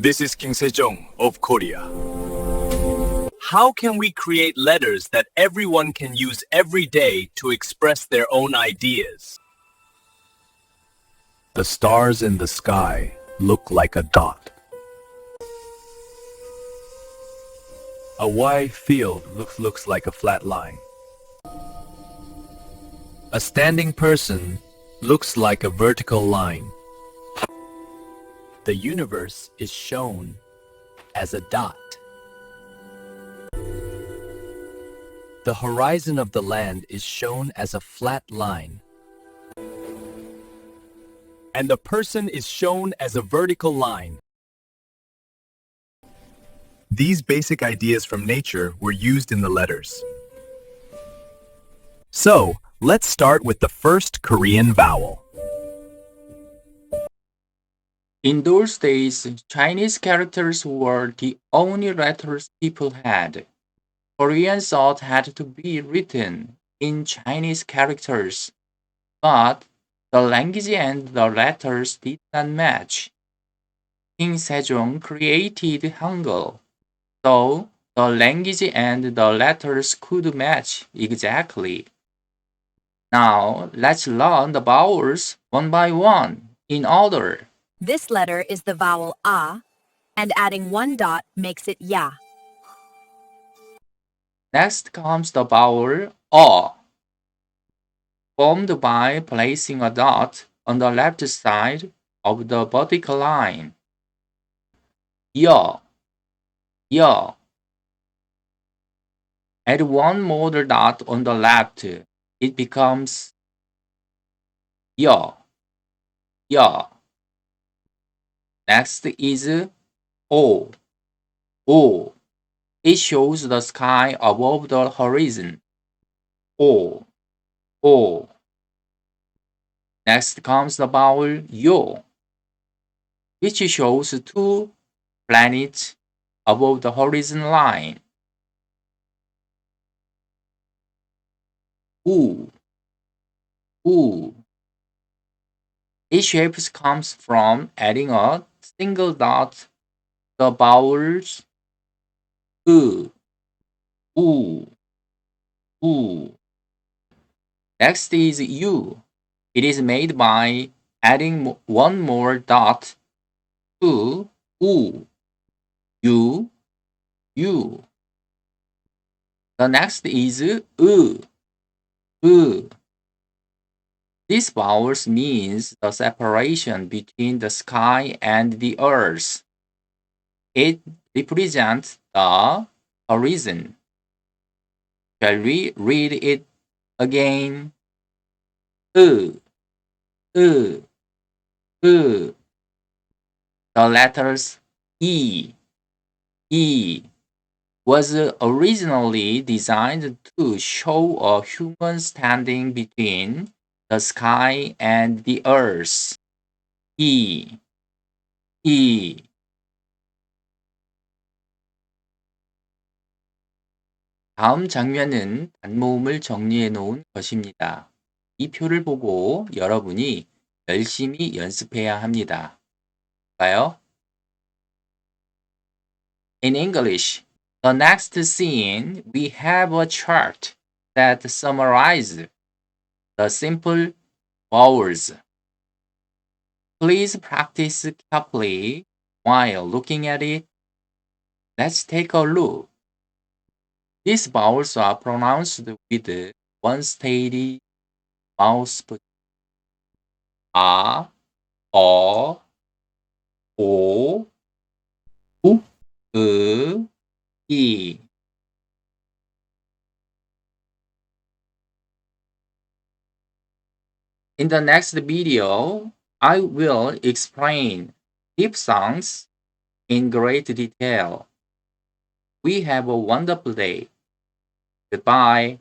This is Kim Sejong of Korea. How can we create letters that everyone can use every day to express their own ideas? The stars in the sky look like a dot. A wide field looks like a flat line. A standing person looks like a vertical line. The universe is shown as a dot. The horizon of the land is shown as a flat line. And the person is shown as a vertical line. These basic ideas from nature were used in the letters. So, let's start with the first Korean vowel. In those days, Chinese characters were the only letters people had. Korean thought had to be written in Chinese characters, but the language and the letters did not match. King Sejong created Hangul, so the language and the letters could match exactly. Now, let's learn the vowels one by one in order. This letter is the vowel A, and adding one dot makes it ya. Next comes the vowel O, formed by placing a dot on the left side of the vertical line. Yo, yo. Add one more dot on the left, it becomes yo, yo. Next is O, O. It shows the sky above the horizon. O, O. Next comes the vowel Yo, which shows two planets above the horizon line. U, U. Its shape comes from adding a single dot to the vowels U, U, U. Next is U. It is made by adding one more dot to U, U, U. The next is U, U. This vowels means the separation between the sky and the earth. It represents the horizon. Shall we read it again? U, U, U. The letters E, E was originally designed to show a human standing between the sky and the earth. E, E. 다음 장면은 단모음을 정리해 놓은 것입니다. 이 표를 보고 여러분이 열심히 연습해야 합니다. 볼까요? In English, the next scene we have a chart that summarizes the simple vowels. Please practice carefully while looking at it. Let's take a look. These vowels are pronounced with one steady mouth position. A, O, O, U, E. In the next video, I will explain diphthongs in great detail. We have a wonderful day. Goodbye.